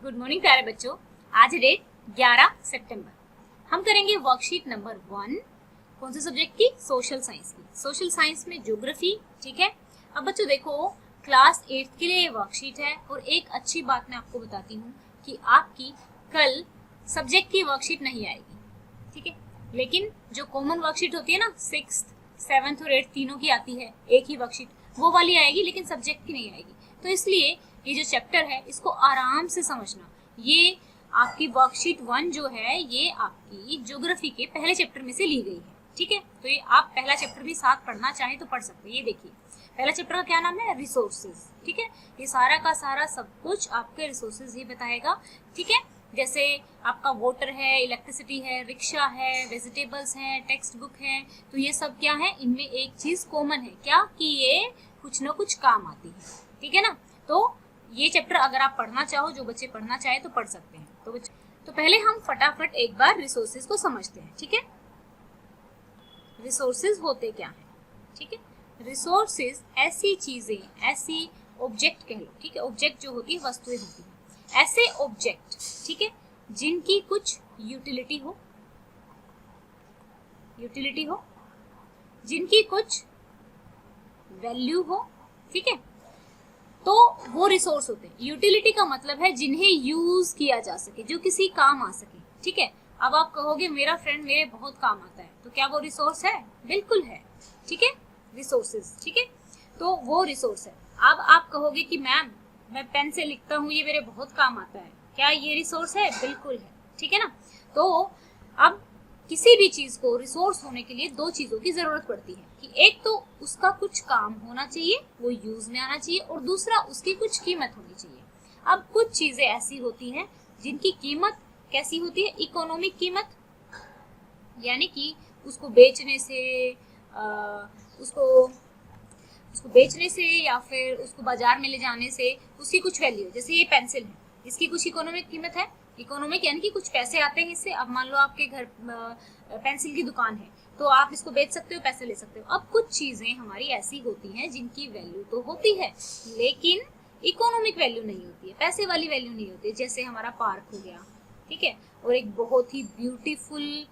Good morning प्यारे बच्चों। आज डेट 11 सितंबर। हम करेंगे वर्कशीट नंबर 1। कौन से सब्जेक्ट की? सोशल साइंस की। सोशल साइंस में ज्योग्राफी। ठीक है। अब बच्चों देखो, क्लास 8 के लिए वर्कशीट है और एक अच्छी बात मैं आपको बताती हूँ कि आपकी कल सब्जेक्ट की वर्कशीट नहीं आएगी। ठीक है, लेकिन जो कॉमन वर्कशीट होती है ना, 6th, 7th और 8th तीनों की आती है एक ही वर्कशीट, वो वाली आएगी, लेकिन सब्जेक्ट की नहीं आएगी। तो इसलिए ये जो चैप्टर है इसको आराम से समझना। ये आपकी वर्कशीट 1 जो है ये आपकी ज्योग्राफी के पहले चैप्टर में से ली गई है। ठीक है, तो ये आप पहला चैप्टर भी साथ पढ़ना चाहें तो पढ़ सकते हैं। ये देखिए, पहला चैप्टर का क्या नाम है? रिसोर्सेज। ठीक है, ये सारा का सारा सब कुछ आपके रिसोर्सेज ही बताएगा। ठीक है, जैसे आपका वाटर है, इलेक्ट्रिसिटी है, रिक्शा है, वेजिटेबल्स हैं, टेक्स्ट बुक है, तो ये सब क्या है? इनमें एक चीज कॉमन है, क्या कि ये कुछ ना कुछ काम आती है। ठीक है ना, तो ये चैप्टर अगर आप पढ़ना चाहो, जो बच्चे पढ़ना चाहे तो पढ़ सकते हैं। तो पहले हम फटाफट एक बार रिसोर्सेज को समझते हैं। ठीक है, रिसोर्सेज होते क्या हैं? ठीक है, रिसोर्सेज ऐसी चीजें, ऐसी ऑब्जेक्ट कह लो। ठीक है, ऑब्जेक्ट जो होती है, वस्तुएं होती है, ऐसे ऑब्जेक्ट, ठीक है, जिनकी कुछ यूटिलिटी हो, जिनकी कुछ वैल्यू हो। ठीक है, तो वो रिसोर्स होते हैं। यूटिलिटी का मतलब है जिन्हें यूज किया जा सके, जो किसी काम आ सके। ठीक है, अब आप कहोगे मेरा फ्रेंड मेरे बहुत काम आता है, तो क्या वो रिसोर्स है? बिल्कुल है। ठीक है, रिसोर्सेज। ठीक है, तो वो रिसोर्स है। अब आप कहोगे कि मैम मैं पेन से लिखता हूँ, ये मेरे बहुत काम आता है, क्या ये रिसोर्स है? बिल्कुल है। ठीक है ना, तो अब किसी भी चीज को रिसोर्स होने के लिए दो चीजों की जरूरत पड़ती है कि एक तो उसका कुछ काम होना चाहिए, वो यूज में आना चाहिए, और दूसरा उसकी कुछ कीमत होनी चाहिए। अब कुछ चीजें ऐसी होती हैं जिनकी कीमत कैसी होती है? इकोनॉमिक कीमत, यानी कि उसको बेचने से उसको बेचने से या फिर उसको बाजार में ले जाने से उसकी कुछ वैल्यू है। जैसे ये पेंसिल है, इसकी कुछ इकोनॉमिक कीमत है। इकोनॉमिक यानी कि कुछ पैसे आते हैं इससे। अब मान लो आपके घर पेंसिल की दुकान है, तो आप इसको बेच सकते हो, पैसे ले सकते हो। अब कुछ चीजें हमारी ऐसी होती हैं जिनकी वैल्यू तो होती है, लेकिन इकोनॉमिक वैल्यू नहीं होती है, पैसे वाली वैल्यू नहीं होती है। जैसे हमारा पार्क हो गया, ठीक है, और एक बहुत ही ब्यूटीफुल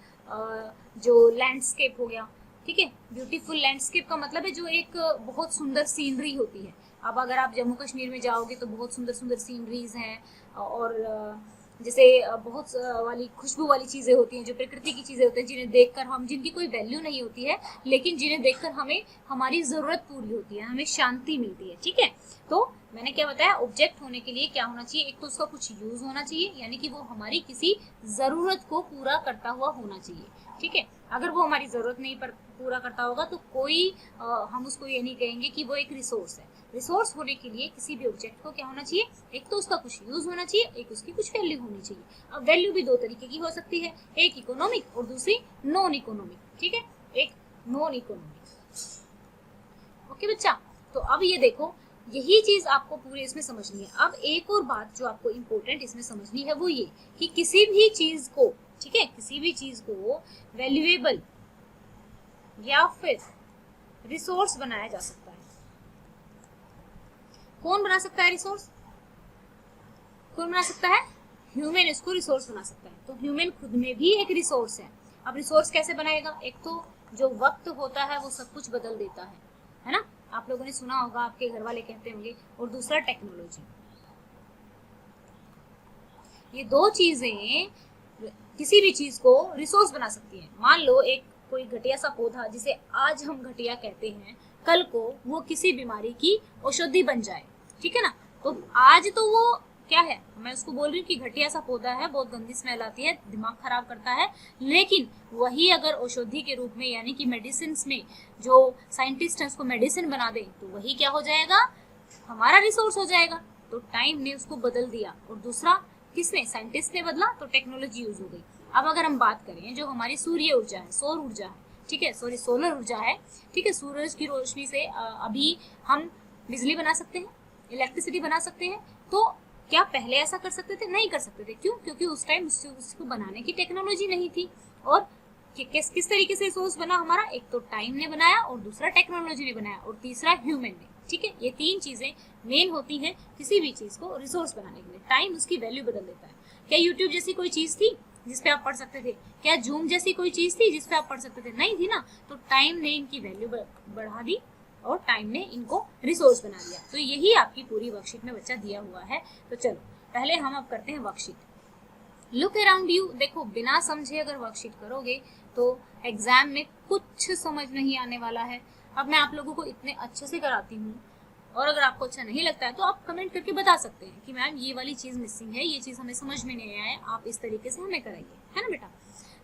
जो लैंडस्केप हो गया। ठीक है, ब्यूटीफुल लैंडस्केप का मतलब है जो एक बहुत सुंदर सीनरी होती है। अब अगर आप जम्मू कश्मीर में जाओगे तो बहुत सुंदर सुंदर सीनरीज हैं, और जैसे बहुत वाली खुशबू वाली चीजें होती हैं, जो प्रकृति की चीजें होती हैं, जिन्हें देखकर हम, जिनकी कोई वैल्यू नहीं होती है, लेकिन जिन्हें देखकर हमें हमारी जरूरत पूरी होती है, हमें शांति मिलती है। ठीक है, तो मैंने क्या बताया? ऑब्जेक्ट होने के लिए क्या होना चाहिए? एक तो उसका कुछ यूज होना चाहिए, यानी कि वो हमारी किसी जरूरत को पूरा करता हुआ होना चाहिए। ठीक है, अगर वो हमारी जरूरत नहीं पूरा करता होगा तो कोई हम उसको ये नहीं कहेंगे कि वो एक रिसोर्स है। रिसोर्स होने के लिए किसी भी ऑब्जेक्ट को क्या होना चाहिए? एक तो उसका कुछ यूज होना चाहिए, एक उसकी कुछ वैल्यू होनी चाहिए। अब वैल्यू भी दो तरीके की हो सकती है, एक इकोनॉमिक और दूसरी नॉन इकोनॉमिक। ठीक है, एक नॉन इकोनॉमिक। ओके बच्चा, तो अब ये देखो, यही चीज आपको पूरे इसमें समझनी है। अब एक और बात जो आपको इम्पोर्टेंट इसमें समझनी है वो ये कि किसी भी चीज को, ठीक है, किसी भी चीज को वैल्यूएबल या फिर रिसोर्स बनाया जा सकता है। कौन बना सकता है रिसोर्स? कौन बना सकता है? ह्यूमन इसको रिसोर्स बना सकता है। तो ह्यूमन खुद में भी एक रिसोर्स है। अब रिसोर्स कैसे बनाएगा? एक तो जो वक्त होता है वो सब कुछ बदल देता है ना, आप लोगों ने सुना होगा, आपके घर वाले कहते होंगे। और दूसरा टेक्नोलॉजी। ये दो चीजें किसी भी चीज को रिसोर्स बना सकती है। मान लो एक कोई घटिया सा पौधा, जिसे आज हम घटिया कहते हैं, कल को वो किसी बीमारी की औषधि बन जाए। ठीक है ना, तो आज तो वो क्या है, मैं उसको बोल रही हूँ कि घटिया सा पौधा है, बहुत गंदी स्मेल आती है, दिमाग खराब करता है, लेकिन वही अगर औषधि के रूप में, यानी कि मेडिसिन में जो साइंटिस्ट हैं उसको मेडिसिन बना दे, तो वही क्या हो जाएगा? हमारा रिसोर्स हो जाएगा। तो टाइम ने उसको बदल दिया, और दूसरा किसने? साइंटिस्ट ने बदला, तो टेक्नोलॉजी यूज हो गई। अब अगर हम बात करें जो हमारी सूर्य ऊर्जा है, सौर ऊर्जा है, ठीक है, सॉरी सोलर ऊर्जा है, ठीक है, सूरज की रोशनी से अभी हम बिजली बना सकते हैं, इलेक्ट्रिसिटी बना सकते हैं। तो क्या पहले ऐसा कर सकते थे? नहीं कर सकते थे। क्यों? क्योंकि उस टाइम उसको बनाने की टेक्नोलॉजी नहीं थी। और किस तरीके से रिसोर्स बना हमारा? एक तो टाइम ने बनाया, और दूसरा टेक्नोलॉजी ने बनाया, और तीसरा ह्यूमन ने। ठीक है, ये 3 चीजें मेन होती हैं किसी भी चीज को रिसोर्स बनाने के लिए। टाइम उसकी वैल्यू बदल देता है। क्या यूट्यूब जैसी कोई चीज थी जिसपे आप पढ़ सकते थे? क्या जूम जैसी कोई चीज थी जिसपे आप पढ़ सकते थे? नहीं थी ना। तो टाइम ने इनकी वैल्यू बढ़ा दी और टाइम ने इनको रिसोर्स बना दिया। तो यही आपकी पूरी वर्कशीट में बच्चा दिया हुआ है। तो चलो पहले हम अब करते हैं वर्कशीट। Look around you. देखो बिना समझे अगर वर्कशीट करोगे तो एग्जाम में कुछ समझ नहीं आने वाला है। अब मैं आप लोगों को इतने अच्छे से कराती हूँ और अगर आपको अच्छा नहीं लगता है तो आप कमेंट करके बता सकते हैं कि मैम ये वाली चीज मिसिंग है, ये चीज हमें समझ में नहीं आया, आप इस तरीके से हमें कराइए, है ना बेटा।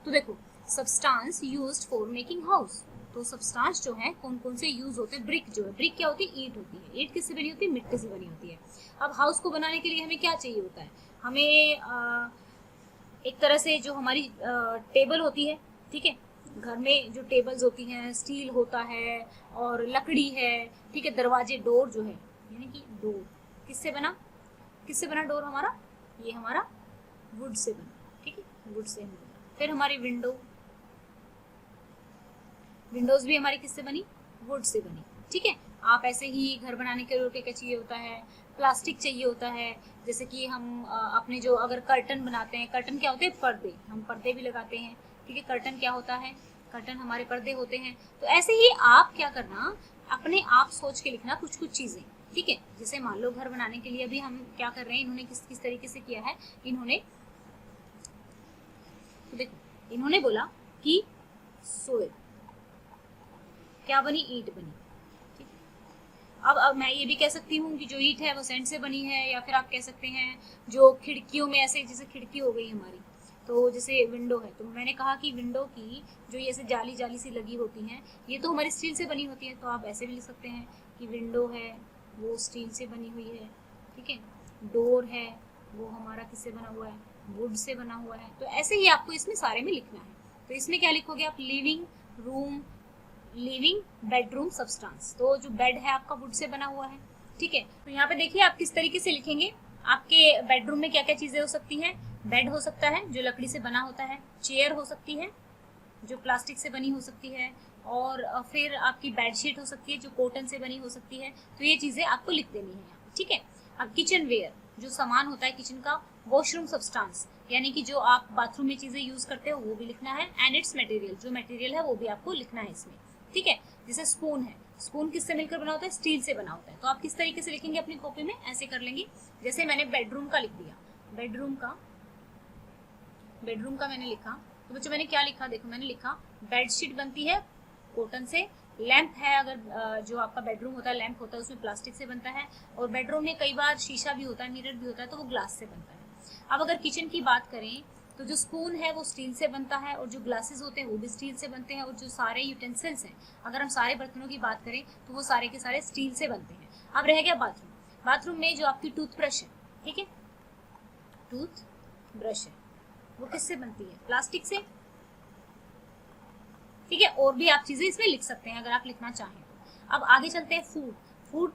तो देखो substance used for making house. तो सब्सटेंस जो है कौन कौन से यूज होते हैं? ब्रिक जो है, ब्रिक क्या होती है? ईंट होती है। ईंट किससे बनी होती है? मिट्टी से बनी होती है। अब हाउस को बनाने के लिए हमें क्या चाहिए होता है? हमें एक तरह से जो हमारी टेबल होती है, ठीक है, घर में जो टेबल्स होती हैं स्टील होता है और लकड़ी है, ठीक है। दरवाजे, डोर जो है यानी कि डोर किससे बना डोर हमारा? ये हमारा वुड से बना, ठीक है, वुड से बना। फिर हमारी विंडोज भी हमारी किससे बनी? वुड से बनी, ठीक है। आप ऐसे ही घर बनाने के लिए क्या चाहिए होता है? प्लास्टिक चाहिए होता है। जैसे कि हम अपने जो अगर कर्टन बनाते हैं, कर्टन क्या होते हैं? पर्दे, हम पर्दे भी लगाते हैं, ठीक है। कर्टन क्या होता है? कर्टन हमारे पर्दे होते हैं। तो ऐसे ही आप क्या करना, अपने आप सोच के लिखना कुछ कुछ चीजें, ठीक है। जैसे मान लो घर बनाने के लिए अभी हम क्या कर रहे हैं, इन्होंने किस किस तरीके से किया है। देखो इन्होंने बोला कि सोइल क्या बनी? ईंट बनी, ठीक है। अब मैं ये भी कह सकती हूँ कि जो ईंट है वो सैंड से बनी है, या फिर आप कह सकते हैं जो खिड़कियों में ऐसे, जैसे खिड़की हो गई हमारी, तो जैसे विंडो है, तो मैंने कहा कि विंडो की जो ये ऐसे जाली जाली सी लगी होती हैं ये तो हमारी स्टील से बनी होती है। तो आप ऐसे भी लिख सकते हैं कि विंडो है वो स्टील से बनी हुई है, ठीक है। डोर है वो हमारा किससे बना हुआ है? वुड से बना हुआ है। तो ऐसे ही आपको इसमें सारे में लिखना है। तो इसमें क्या लिखोगे आप? Living bedroom substance. तो जो बेड है आपका वुड से बना हुआ है, ठीक है। तो यहाँ पे देखिए आप किस तरीके से लिखेंगे। आपके बेडरूम में क्या क्या चीजें हो सकती हैं? बेड हो सकता है जो लकड़ी से बना होता है, चेयर हो सकती है जो प्लास्टिक से बनी हो सकती है, और फिर आपकी बेडशीट हो सकती है जो कॉटन से बनी हो सकती है। तो ये चीजें आपको लिख देनी है यहाँ, ठीक है। अब किचन वेयर जो सामान होता है किचन का, वॉशरूम सब्सटेंस यानी कि जो आप बाथरूम में चीजें यूज करते हो वो भी लिखना है, एंड इट्स मटेरियल जो मटेरियल है वो भी आपको लिखना है इसमें, ठीक है। जैसे स्पून है, स्पून किससे मिलकर बना होता है? स्टील से बना होता है। तो आप किस तरीके से लिखेंगे अपनी कॉपी में? ऐसे कर लेंगे। जैसे मैंने बेडरूम का लिख दिया, बेडरूम का मैंने लिखा, तो बच्चों मैंने क्या लिखा? देखो मैंने लिखा बेडशीट बनती है कॉटन से, लैंप है अगर जो आपका बेडरूम होता है लैंप होता है उसमें प्लास्टिक से बनता है, और बेडरूम में कई बार शीशा भी होता है, मिरर भी होता है, तो वो ग्लास से बनता है। अब अगर किचन की बात करें तो जो स्पून है वो स्टील से बनता है, और जो ग्लासेस होते हैं वो भी स्टील से बनते हैं, और जो सारे यूटेंसिल्स हैं अगर हम सारे बर्तनों की बात करें तो वो सारे के सारे स्टील से बनते हैं। अब रह गया बाथरूम। बाथरूम में जो आपकी टूथब्रश है, ठीक है, टूथब्रश है वो किससे बनती है? प्लास्टिक से, ठीक है। और भी आप चीजें इसमें लिख सकते हैं अगर आप लिखना चाहें तो। अब आगे चलते हैं फूड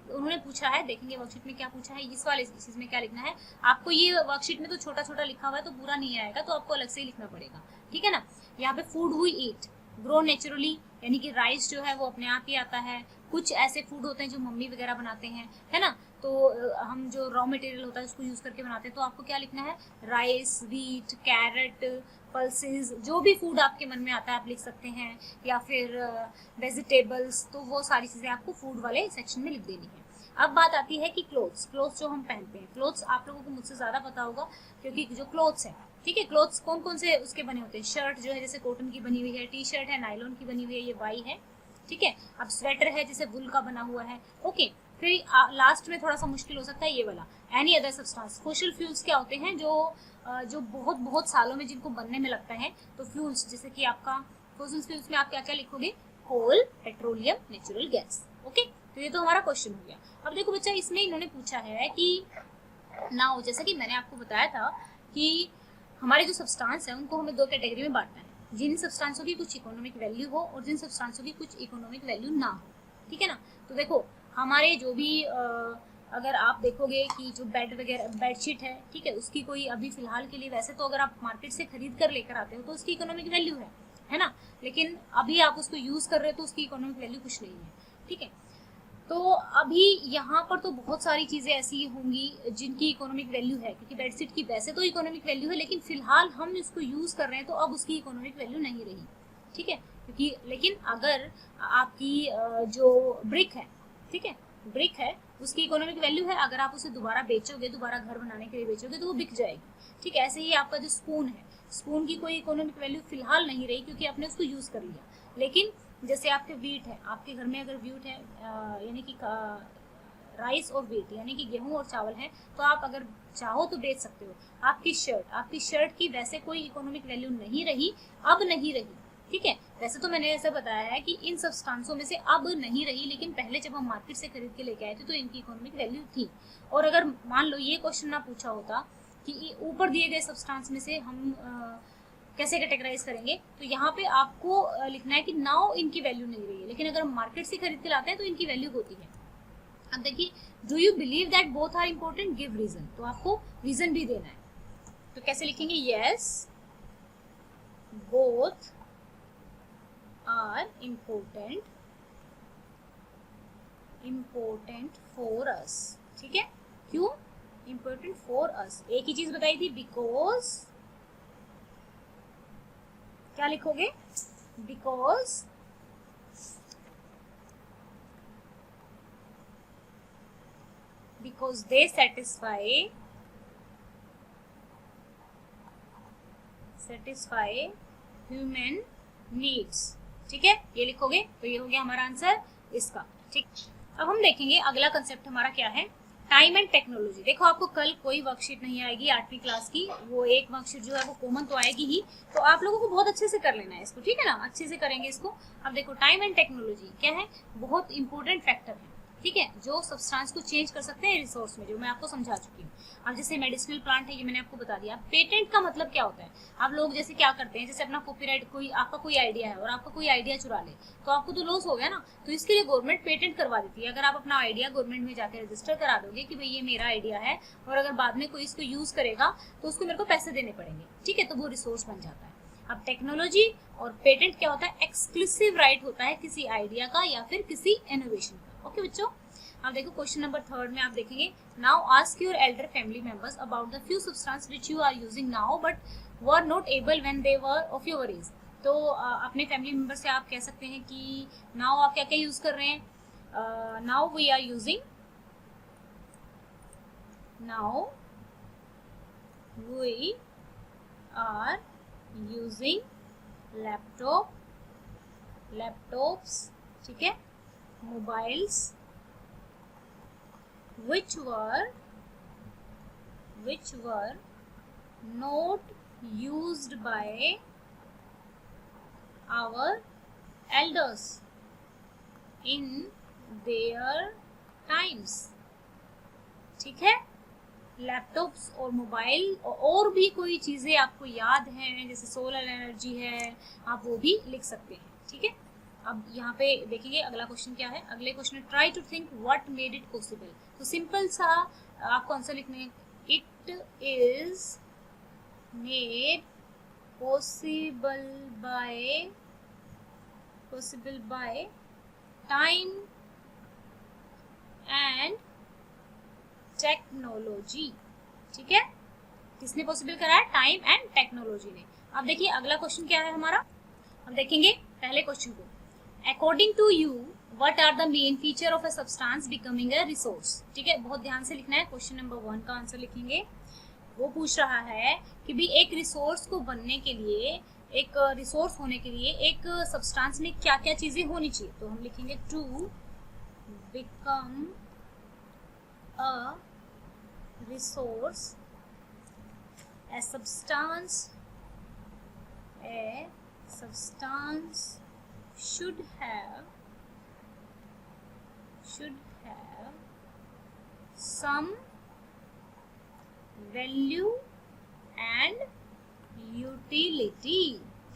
उन्होंने पूछा है, देखेंगे वर्कशीट में क्या पूछा है, इस वाले चीज में क्या लिखना है आपको। ये वर्कशीट में तो छोटा छोटा लिखा हुआ है तो पूरा नहीं आएगा, तो आपको अलग से ही लिखना पड़ेगा, ठीक है ना। यहाँ पे फूड हुई ईट, ग्रो नेचुरली यानी कि राइस जो है वो अपने आप ही आता है। कुछ ऐसे फूड होते हैं जो मम्मी वगैरह बनाते हैं, है ना, तो हम जो रॉ मटेरियल होता है उसको यूज करके बनाते हैं। तो आपको क्या लिखना है? राइस, व्हीट, कैरेट, पल्सेस, जो भी फूड आपके मन में आता है आप लिख सकते हैं, या फिर वेजिटेबल्स। तो वो सारी चीजें आपको फूड वाले सेक्शन में लिख देनी है। अब बात आती है कि क्लोथ्स जो हम पहनते हैं। क्लोथ्स आप लोगों को मुझसे ज्यादा पता होगा क्योंकि जो क्लोथ्स है, ठीक है, क्लोथ्स कौन कौन से उसके बने होते हैं? शर्ट जो है जैसे कॉटन की बनी हुई है, टी शर्ट है नायलॉन की बनी हुई है, ये वाई है, ठीक है। अब स्वेटर है जैसे वुल का बना हुआ है, ओके। फिर लास्ट में थोड़ा सा मुश्किल हो सकता है ये वाला, any other substance. Fossil fuels क्या होते हैं? जो बहुत बहुत सालों में जिनको बनने में लगता है, तो फ्यूल्स जैसे कि आपका फॉसिल फ्यूल्स में आप क्या क्या लिखोगे? कोल, पेट्रोलियम, नेचुरल गैस, ओके। तो ये तो हमारा क्वेश्चन हो गया। अब देखो बच्चा इसमें इन्होंने पूछा है कि नाउ, जैसे कि मैंने आपको बताया था कि हमारे जो सब्सटेंस है उनको हमें दो कैटेगरी में बांटना है, जिन सब्सटेंसों की कुछ इकोनॉमिक वैल्यू हो और जिन सब्सटेंसों की कुछ इकोनॉमिक वैल्यू ना हो, ठीक है ना। तो देखो हमारे जो भी अगर आप देखोगे कि जो बेड वगैरह बेडशीट है, ठीक है, उसकी कोई अभी फिलहाल के लिए, वैसे तो अगर आप मार्केट से खरीद कर लेकर आते हो तो उसकी इकोनॉमिक वैल्यू है ना, लेकिन अभी आप उसको यूज कर रहे हो तो उसकी इकोनॉमिक वैल्यू कुछ नहीं है, ठीक है। तो अभी यहाँ पर तो बहुत सारी चीज़ें ऐसी होंगी जिनकी इकोनॉमिक वैल्यू है, क्योंकि बेडशीट की वैसे तो इकोनॉमिक वैल्यू है, लेकिन फिलहाल हम इसको यूज़ कर रहे हैं तो अब उसकी इकोनॉमिक वैल्यू नहीं रही, ठीक है। क्योंकि लेकिन अगर आपकी जो ब्रिक है, ठीक है, ब्रिक है, उसकी इकोनॉमिक वैल्यू है, अगर आप उसे दोबारा बेचोगे, दोबारा घर बनाने के लिए बेचोगे तो वो बिक जाएगी, ठीक है। ऐसे ही आपका जो स्पून है, स्पून की कोई इकोनॉमिक वैल्यू फिलहाल नहीं रही क्योंकि आपने उसको यूज़ कर लिया। लेकिन जैसे आपके वीट है, आपके घर में अगर वीट है यानी कि राइस और वीट यानी कि गेहूं और चावल है, तो आप अगर चाहो तो बेच सकते हो। आपकी शर्ट की वैसे कोई इकोनॉमिक वैल्यू नहीं रही, अब नहीं रही, ठीक है। वैसे तो मैंने ऐसा बताया है कि इन सब्सटेंसों में से अब नहीं रही, लेकिन पहले जब हम मार्केट से खरीद के लेके आए थे तो इनकी इकोनॉमिक वैल्यू थी। और अगर मान लो ये क्वेश्चन ना पूछा होता कि ऊपर दिए गए सब्सटेंस में से हम कैसे कैटेगराइज करेंगे, तो यहाँ पे आपको लिखना है कि नाउ इनकी वैल्यू नहीं रही है, लेकिन अगर हम मार्केट से खरीद के लाते हैं तो इनकी वैल्यू होती है। अब देखिए, do you believe that both are important, give reason, तो आपको रीजन भी देना है। तो कैसे लिखेंगे, yes both are important for us, ठीक है। क्यों इम्पोर्टेंट फॉर अस? एक ही चीज बताई थी, बिकॉज, क्या लिखोगे, because they satisfy human needs, ठीक है, ये लिखोगे। तो ये हो गया हमारा आंसर इसका, ठीक। अब हम देखेंगे अगला कंसेप्ट हमारा क्या है, टाइम एंड टेक्नोलॉजी। देखो, आपको कल कोई वर्कशीट नहीं आएगी 8वीं क्लास की, वो एक वर्कशीट जो है वो कॉमन तो आएगी ही, तो आप लोगों को बहुत अच्छे से कर लेना है इसको, ठीक है ना, अच्छे से करेंगे इसको। अब देखो, टाइम एंड टेक्नोलॉजी क्या है, बहुत इंपॉर्टेंट फैक्टर है, ठीक है, जो सब्सटेंस को चेंज कर सकते हैं रिसोर्स में, जो मैं आपको समझा चुकी हूँ। अब जैसे मेडिसिनल प्लांट है, ये मैंने आपको बता दिया। पेटेंट का मतलब क्या होता है, आप लोग जैसे क्या करते हैं, जैसे अपना कॉपीराइट, कोई आपका कोई आइडिया है और आपका कोई आइडिया चुरा ले, तो आपको तो लॉस हो गया ना, तो इसके लिए गवर्नमेंट पेटेंट करवा देती है। अगर आप अपना आइडिया गवर्नमेंट में जाकर रजिस्टर करा दोगे कि भाई ये मेरा आइडिया है, और अगर बाद में कोई इसको यूज करेगा तो उसको मेरे को पैसे देने पड़ेंगे, ठीक है, तो वो रिसोर्स बन जाता है। अब टेक्नोलॉजी और पेटेंट क्या होता है, एक्सक्लूसिव राइट होता है किसी आइडिया का या फिर किसी इनोवेशन का। ओके बच्चों, अब देखो क्वेश्चन नंबर 3 में आप देखेंगे, now ask your elder family members about the few substance which you are using now but were not able when they were of your age. तो अपने फैमिली मेंबर से आप कह सकते हैं कि नाउ आप क्या क्या यूज कर रहे हैं, now we are using, now we are using laptops, ठीक है, mobiles which were not used by our elders in their times, ठीक है। लैपटॉप्स और मोबाइल और भी कोई चीज़ें आपको याद हैं, जैसे सोलर एनर्जी है, आप वो भी लिख सकते हैं, ठीक है। अब यहाँ पे देखेंगे अगला क्वेश्चन क्या है, अगले क्वेश्चन में try to think what made it possible. तो सिंपल सा आपको आंसर लिखने हैं, it is made possible by time and technology, ठीक है। किसने पॉसिबल करा है, टाइम एंड टेक्नोलॉजी ने। अब देखिए अगला क्वेश्चन क्या है हमारा, अब देखेंगे पहले क्वेश्चन को, according to you what are the main feature of a substance becoming a resource, ठीक है, बहुत ध्यान से लिखना है। क्वेश्चन नंबर 1 का आंसर लिखेंगे, वो पूछ रहा है कि भी एक रिसोर्स को बनने के लिए, एक रिसोर्स होने के लिए एक सब्सटेंस में क्या क्या चीजें होनी चाहिए। तो हम लिखेंगे to become a resource, a substance should have some value and utility,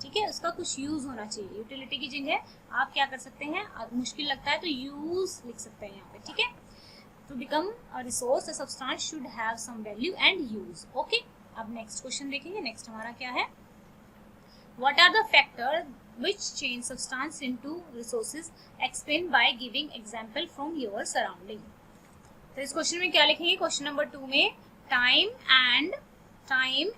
ठीक है, उसका कुछ यूज होना चाहिए। यूटिलिटी की जगह आप क्या कर सकते हैं, मुश्किल लगता है तो यूज लिख सकते हैं यहाँ पे, ठीक है। To become a resource, a substance should have some value and use. Okay, अब नेक्स्ट क्वेश्चन देखेंगे, नेक्स्ट हमारा क्या है, What are the factors which change substance into resources? Explain by giving example from your surrounding. तो इस question में क्या लिखेंगे? क्वेश्चन नंबर 2 में time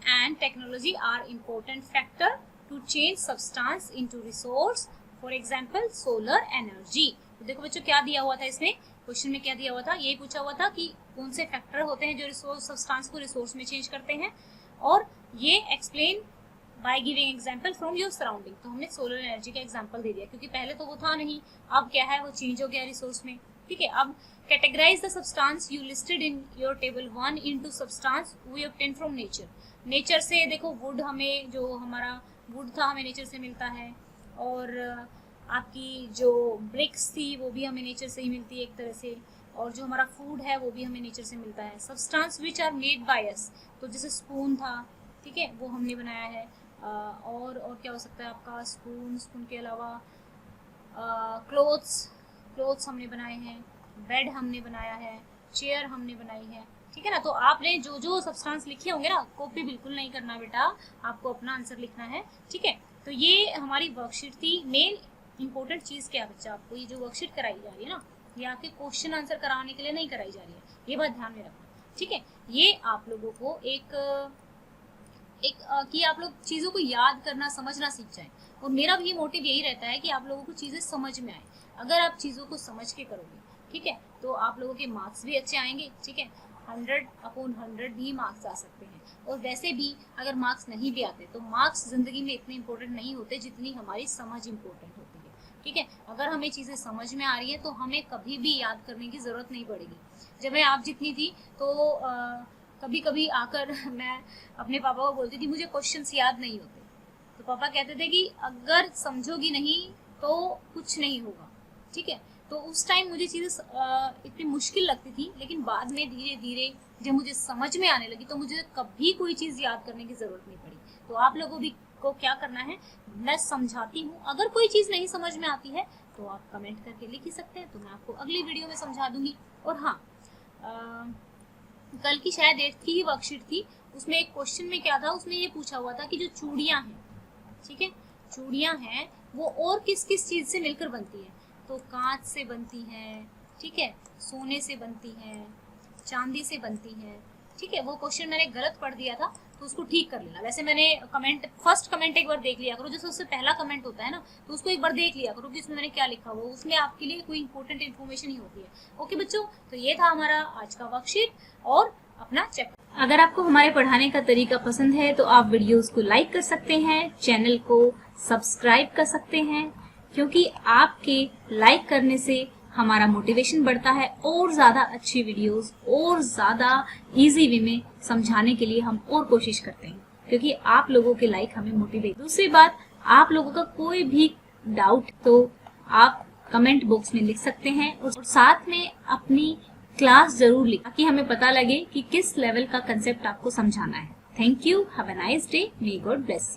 and technology are important factor to change substance into resource, for example solar energy. तो देखो बच्चों क्या दिया हुआ था इसमें, क्वेश्चन में क्या दिया हुआ था, ये पूछा हुआ था कि कौन से फैक्टर होते हैं जो रिसोर्स सब्सटेंस को रिसोर्स में चेंज करते हैं, और ये explain by giving example from your surrounding. तो हमने सोलर एनर्जी का एग्जांपल दे दिया क्योंकि पहले तो वो था नहीं, अब क्या है वो चेंज हो गया रिसोर्स में। ठीक है, अब categorise the substance you listed in your table 1 into substance we obtain from nature. Nature से देखो वुड, हमें जो हमारा वुड था हमें नेचर से मिलता है, और आपकी जो ब्रिक्स थी वो भी हमें नेचर से ही मिलती है एक तरह से, और जो हमारा फूड है वो भी हमें नेचर से मिलता है। Substance which are made by us, तो जैसे स्पून था, ठीक है, वो हमने बनाया है, और क्या हो सकता है आपका, स्पून के अलावा क्लोथ्स हमने बनाए हैं, बेड हमने बनाया है, चेयर हमने बनाई है। ठीक है ना, तो आपने जो जो सब्सटेंस लिखे होंगे ना, कॉपी बिल्कुल नहीं करना बेटा, आपको अपना आंसर लिखना है। ठीक है, तो ये हमारी वर्कशीट थी। मेन इंपॉर्टेंट चीज़ क्या है बच्चा, आपको ये जो वर्कशीट कराई जा रही है ना, ये आपके क्वेश्चन आंसर कराने के लिए नहीं कराई जा रही है, ये बात ध्यान में रखना। ठीक है, ये आप लोगों को एक कि आप लोग चीज़ों को याद करना समझना सीख जाएं, और मेरा भी मोटिव यही रहता है कि आप लोगों को चीज़ें समझ में आए। अगर आप चीज़ों को समझ के करोगे, ठीक है, तो आप लोगों के मार्क्स भी अच्छे आएंगे। ठीक है, 100/100 भी मार्क्स आ सकते हैं, और वैसे भी अगर मार्क्स नहीं भी आते तो मार्क्स ज़िंदगी में इतने इंपॉर्टेंट नहीं होते जितनी हमारी समझ इंपॉर्टेंट होती है। ठीक है, अगर हमें चीज़ें समझ में आ रही है तो हमें कभी भी याद करने की ज़रूरत नहीं पड़ेगी। जब मैं आप जितनी थी तो कभी कभी आकर मैं अपने पापा को बोलती थी मुझे क्वेश्चंस याद नहीं होते, तो पापा कहते थे कि अगर समझोगी नहीं तो कुछ नहीं होगा। ठीक है, तो उस टाइम मुझे चीज़ें इतनी मुश्किल लगती थी, लेकिन बाद में धीरे धीरे जब मुझे समझ में आने लगी तो मुझे कभी कोई चीज़ याद करने की ज़रूरत नहीं पड़ी। तो आप लोगों भी को क्या करना है, मैं समझाती हूँ, अगर कोई चीज़ नहीं समझ में आती है तो आप कमेंट करके लिख ही सकते हैं, तो मैं आपको अगली वीडियो में समझा दूंगी। और हाँ, कल की शायद 8th की ही वर्कशीट थी, उसमें एक क्वेश्चन में क्या था, उसमें ये पूछा हुआ था कि जो चूड़ियाँ हैं, ठीक है, चूड़ियाँ हैं वो और किस किस चीज़ से मिलकर बनती है, तो कांच से बनती हैं, ठीक है, सोने से बनती हैं, चांदी से बनती हैं। ठीक है, वो क्वेश्चन मैंने गलत पढ़ दिया था तो उसको ठीक कर लेना। वैसे मैंने फर्स्ट कमेंट एक बार देख लिया करो, जो सबसे पहला कमेंट होता है ना, तो उसको एक बार देख लिया करो कि उसमें मैंने क्या लिखा हुआ, उसमें आपके लिए कोई इंपॉर्टेंट इन्फॉर्मेशन ही होती है। ओके बच्चों, तो ये था हमारा आज का वर्कशीट, और अपना चेक। अगर आपको हमारे पढ़ाने का तरीका पसंद है तो आप वीडियोस को लाइक कर सकते हैं, चैनल को सब्सक्राइब कर सकते हैं, क्योंकि आपके लाइक करने से हमारा मोटिवेशन बढ़ता है, और ज़्यादा अच्छी वीडियोस और ज़्यादा इजी वे में समझाने के लिए हम और कोशिश करते हैं, क्योंकि आप लोगों के लाइक हमें मोटिवेट। दूसरी बात, आप लोगों का कोई भी डाउट तो आप कमेंट बॉक्स में लिख सकते हैं, और साथ में अपनी क्लास जरूर लिखें ताकि हमें पता लगे कि किस लेवल का कंसेप्ट आपको समझाना है। Thank you, have a nice day, may God bless you.